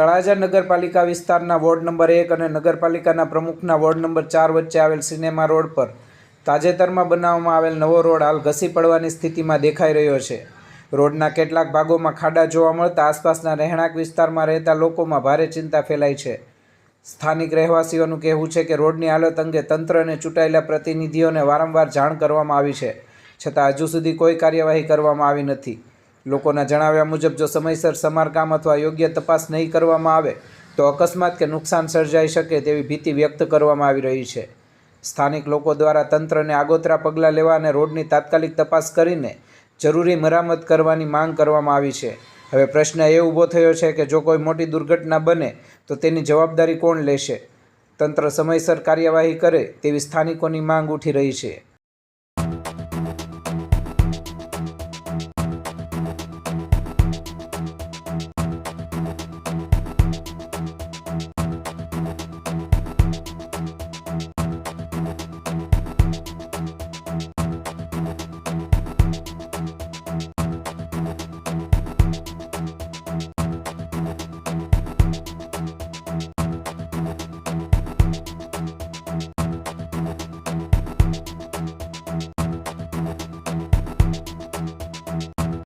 તળાજા નગરપાલિકા વિસ્તારના ward number 1 અને નગરપાલિકાના પ્રમુખના વોર્ડ નંબર 4 વચ્ચે આવેલ સિનેમા રોડ પર તાજેતરમાં બનાવવામાં આવેલ નવો રોડ હાલ ઘસી પડવાની સ્થિતિમાં દેખાઈ રહ્યો છે. રોડના કેટલાક ભાગોમાં ખાડા જોવા મળતા આસપાસના રહેણાંક વિસ્તારમાં રહેતા લોકોમાં ભારે ચિંતા ફેલાઈ છે. સ્થાનિક રહેવાસીઓનું કહેવું છે કે રોડની હાલત અંગે તંત્ર અને ચૂંટાયેલા પ્રતિનિધિઓને વારંવાર જાણ કરવામાં આવી છે, છતાં હજુ સુધી કોઈ કાર્યવાહી કરવામાં આવી નથી. લોકોના જણાવ્યા મુજબ જો સમયસર સમારકામ અથવા યોગ્ય તપાસ નહીં કરવામાં આવે તો અકસ્માત કે નુકસાન સર્જાઈ શકે તેવી ભીતિ વ્યક્ત કરવામાં આવી રહી છે. સ્થાનિક લોકો દ્વારા તંત્રને આગોતરા પગલાં લેવા અને રોડની તાત્કાલિક તપાસ કરીને જરૂરી મરામત કરવાની માંગ કરવામાં આવી છે. હવે પ્રશ્ન એ ઊભો થયો છે કે જો કોઈ મોટી દુર્ઘટના બને તો તેની જવાબદારી કોણ લેશે? તંત્ર સમયસર કાર્યવાહી કરે તેવી સ્થાનિકોની માંગ ઉઠી રહી છે.